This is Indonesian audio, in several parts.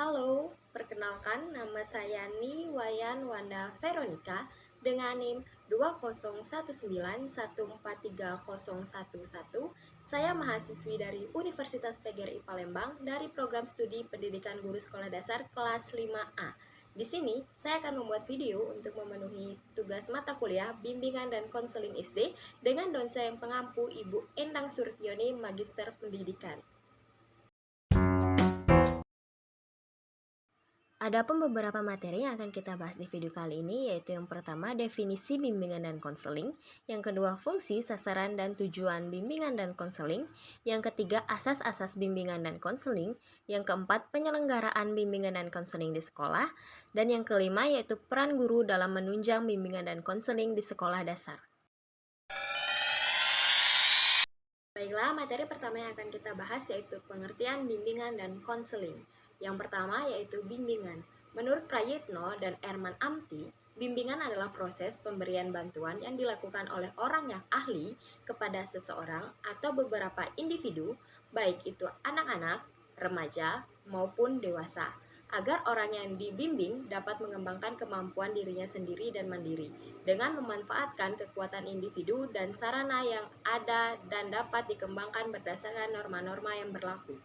Halo, perkenalkan nama saya Ni Wayan Wanda Veronica dengan NIM 20191430111. Saya mahasiswi dari Universitas PGRI Palembang dari program studi Pendidikan Guru Sekolah Dasar kelas 5A. Di sini, saya akan membuat video untuk memenuhi tugas mata kuliah Bimbingan dan Konseling SD dengan dosen pengampu Ibu Endang Surtioni, Magister Pendidikan. Adapun beberapa materi yang akan kita bahas di video kali ini, yaitu yang pertama definisi bimbingan dan konseling, yang kedua fungsi, sasaran, dan tujuan bimbingan dan konseling, yang ketiga asas-asas bimbingan dan konseling, yang keempat penyelenggaraan bimbingan dan konseling di sekolah, dan yang kelima yaitu peran guru dalam menunjang bimbingan dan konseling di sekolah dasar. Baiklah, materi pertama yang akan kita bahas yaitu pengertian bimbingan dan konseling. Yang pertama yaitu bimbingan. Menurut Prayitno dan Erman Amti, bimbingan adalah proses pemberian bantuan yang dilakukan oleh orang yang ahli kepada seseorang atau beberapa individu, baik itu anak-anak, remaja, maupun dewasa, agar orang yang dibimbing dapat mengembangkan kemampuan dirinya sendiri dan mandiri, dengan memanfaatkan kekuatan individu dan sarana yang ada dan dapat dikembangkan berdasarkan norma-norma yang berlaku.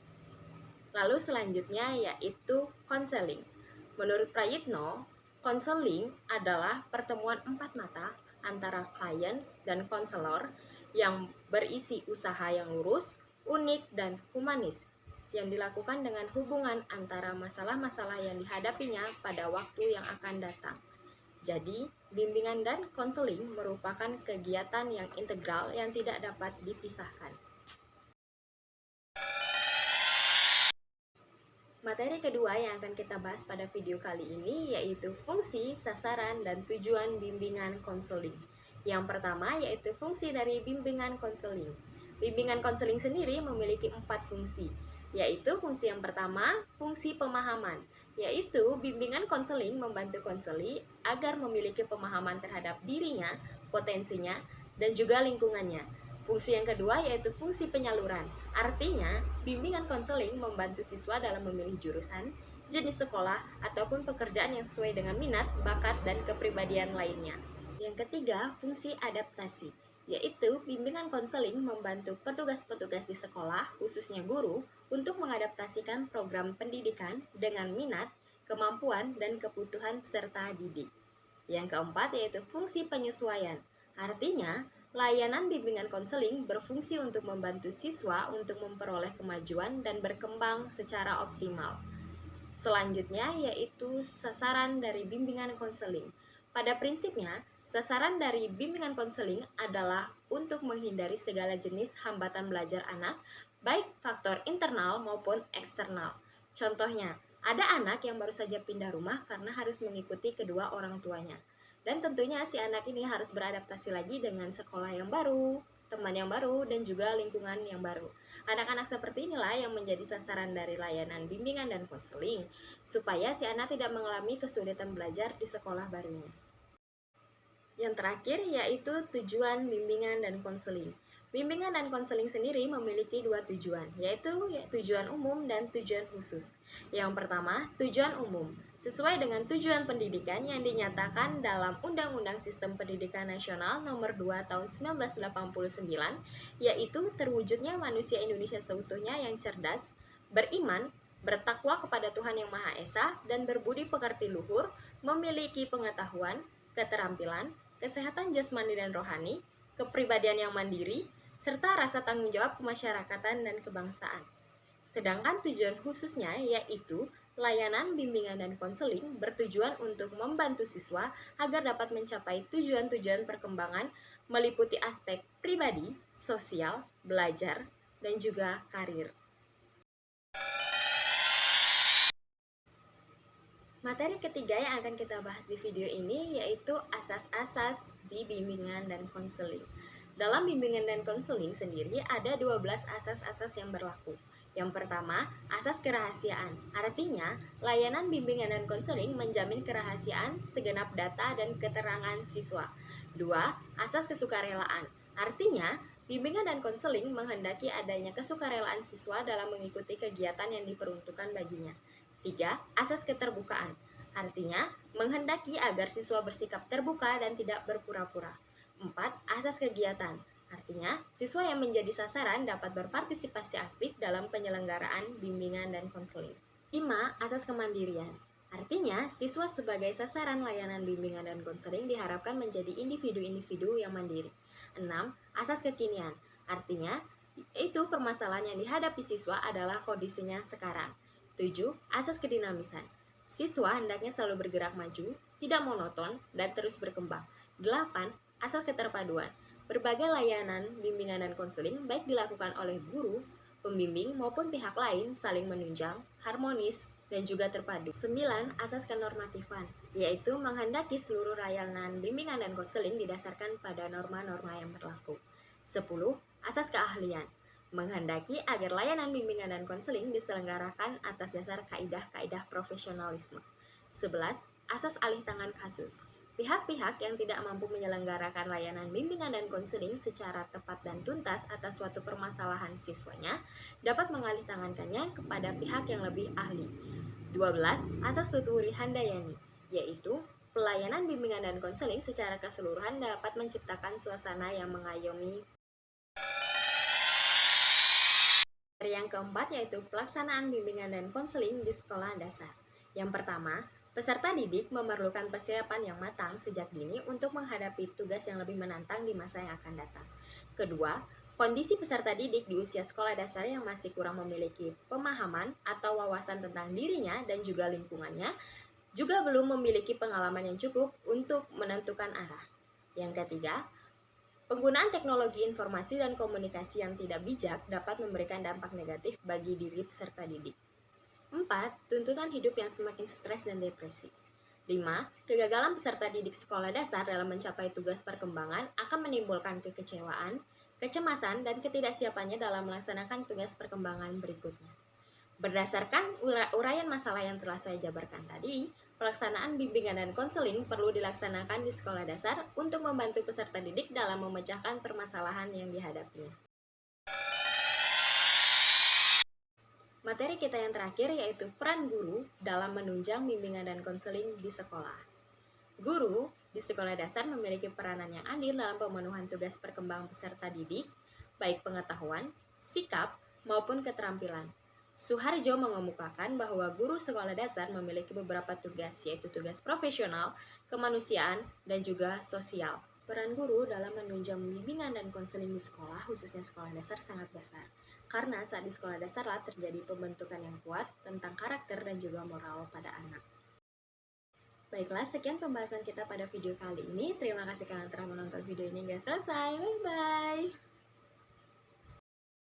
Lalu selanjutnya yaitu konseling. Menurut Prayitno, konseling adalah pertemuan empat mata antara klien dan konselor yang berisi usaha yang lurus, unik, dan humanis, yang dilakukan dengan hubungan antara masalah-masalah yang dihadapinya pada waktu yang akan datang. Jadi, bimbingan dan konseling merupakan kegiatan yang integral yang tidak dapat dipisahkan. Materi kedua yang akan kita bahas pada video kali ini yaitu fungsi, sasaran, dan tujuan bimbingan konseling. Yang pertama yaitu fungsi dari bimbingan konseling. Bimbingan konseling sendiri memiliki 4 fungsi, yaitu fungsi yang pertama, fungsi pemahaman, yaitu bimbingan konseling membantu konseli agar memiliki pemahaman terhadap dirinya, potensinya, dan juga lingkungannya. Fungsi yang kedua yaitu fungsi penyaluran. Artinya, bimbingan konseling membantu siswa dalam memilih jurusan, jenis sekolah, ataupun pekerjaan yang sesuai dengan minat, bakat, dan kepribadian lainnya. Yang ketiga, fungsi adaptasi, yaitu bimbingan konseling membantu petugas-petugas di sekolah, khususnya guru, untuk mengadaptasikan program pendidikan dengan minat, kemampuan, dan kebutuhan peserta didik. Yang keempat yaitu fungsi penyesuaian. Artinya, layanan bimbingan konseling berfungsi untuk membantu siswa untuk memperoleh kemajuan dan berkembang secara optimal. Selanjutnya yaitu sasaran dari bimbingan konseling. Pada prinsipnya, sasaran dari bimbingan konseling adalah untuk menghindari segala jenis hambatan belajar anak, baik faktor internal maupun eksternal. Contohnya, ada anak yang baru saja pindah rumah karena harus mengikuti kedua orang tuanya. Dan tentunya si anak ini harus beradaptasi lagi dengan sekolah yang baru, teman yang baru, dan juga lingkungan yang baru. Anak-anak seperti inilah yang menjadi sasaran dari layanan bimbingan dan konseling, supaya si anak tidak mengalami kesulitan belajar di sekolah barunya. Yang terakhir yaitu tujuan bimbingan dan konseling. Bimbingan dan konseling sendiri memiliki 2 tujuan, yaitu tujuan umum dan tujuan khusus. Yang pertama, tujuan umum. Sesuai dengan tujuan pendidikan yang dinyatakan dalam Undang-Undang Sistem Pendidikan Nasional Nomor 2 Tahun 1989, yaitu terwujudnya manusia Indonesia seutuhnya yang cerdas, beriman, bertakwa kepada Tuhan Yang Maha Esa, dan berbudi pekerti luhur, memiliki pengetahuan, keterampilan, kesehatan jasmani dan rohani, kepribadian yang mandiri, serta rasa tanggung jawab kemasyarakatan dan kebangsaan. Sedangkan tujuan khususnya yaitu layanan bimbingan dan konseling bertujuan untuk membantu siswa agar dapat mencapai tujuan-tujuan perkembangan meliputi aspek pribadi, sosial, belajar, dan juga karir. Materi ketiga yang akan kita bahas di video ini yaitu asas-asas di bimbingan dan konseling. Dalam bimbingan dan konseling sendiri ada 12 asas-asas yang berlaku. Yang pertama, asas kerahasiaan. Artinya, layanan bimbingan dan konseling menjamin kerahasiaan segenap data dan keterangan siswa. 2. Asas kesukarelaan. Artinya, bimbingan dan konseling menghendaki adanya kesukarelaan siswa dalam mengikuti kegiatan yang diperuntukkan baginya. 3. Asas keterbukaan. Artinya, menghendaki agar siswa bersikap terbuka dan tidak berpura-pura. 4. Asas kegiatan. Artinya, siswa yang menjadi sasaran dapat berpartisipasi aktif dalam penyelenggaraan bimbingan dan konseling. 5. Asas kemandirian. Artinya, siswa sebagai sasaran layanan bimbingan dan konseling diharapkan menjadi individu-individu yang mandiri. 6. Asas kekinian. Artinya, itu permasalahan yang dihadapi siswa adalah kondisinya sekarang. 7. Asas kedinamisan. Siswa hendaknya selalu bergerak maju, tidak monoton, dan terus berkembang. 8. Asas keterpaduan. Berbagai layanan, bimbingan, dan konseling baik dilakukan oleh guru, pembimbing, maupun pihak lain saling menunjang, harmonis, dan juga terpadu. 9. Asas kenormatifan, yaitu menghendaki seluruh layanan bimbingan dan konseling didasarkan pada norma-norma yang berlaku. 10. Asas keahlian, menghendaki agar layanan bimbingan dan konseling diselenggarakan atas dasar kaidah-kaidah profesionalisme. 11. Asas alih tangan kasus. Pihak-pihak yang tidak mampu menyelenggarakan layanan bimbingan dan konseling secara tepat dan tuntas atas suatu permasalahan siswanya dapat mengalih tangankannya kepada pihak yang lebih ahli. 12. Asas tuturi handayani, yaitu pelayanan bimbingan dan konseling secara keseluruhan dapat menciptakan suasana yang mengayomi. Yang keempat yaitu pelaksanaan bimbingan dan konseling di sekolah dasar. Yang pertama, peserta didik memerlukan persiapan yang matang sejak dini untuk menghadapi tugas yang lebih menantang di masa yang akan datang. Kedua, kondisi peserta didik di usia sekolah dasar yang masih kurang memiliki pemahaman atau wawasan tentang dirinya dan juga lingkungannya, juga belum memiliki pengalaman yang cukup untuk menentukan arah. Yang ketiga, penggunaan teknologi informasi dan komunikasi yang tidak bijak dapat memberikan dampak negatif bagi diri peserta didik. 4. Tuntutan hidup yang semakin stres dan depresi. 5. Kegagalan peserta didik sekolah dasar dalam mencapai tugas perkembangan akan menimbulkan kekecewaan, kecemasan, dan ketidaksiapannya dalam melaksanakan tugas perkembangan berikutnya. Berdasarkan uraian masalah yang telah saya jabarkan tadi, pelaksanaan bimbingan dan konseling perlu dilaksanakan di sekolah dasar untuk membantu peserta didik dalam memecahkan permasalahan yang dihadapinya. Materi kita yang terakhir yaitu peran guru dalam menunjang bimbingan dan konseling di sekolah. Guru di sekolah dasar memiliki peranan yang adil dalam pemenuhan tugas perkembangan peserta didik, baik pengetahuan, sikap, maupun keterampilan. Suharjo mengemukakan bahwa guru sekolah dasar memiliki beberapa tugas, yaitu tugas profesional, kemanusiaan, dan juga sosial. Peran guru dalam menunjang bimbingan dan konseling di sekolah, khususnya sekolah dasar, sangat besar. Karena saat di sekolah dasarlah terjadi pembentukan yang kuat tentang karakter dan juga moral pada anak. Baiklah, sekian pembahasan kita pada video kali ini. Terima kasih karena telah menonton video ini hingga selesai. Bye-bye!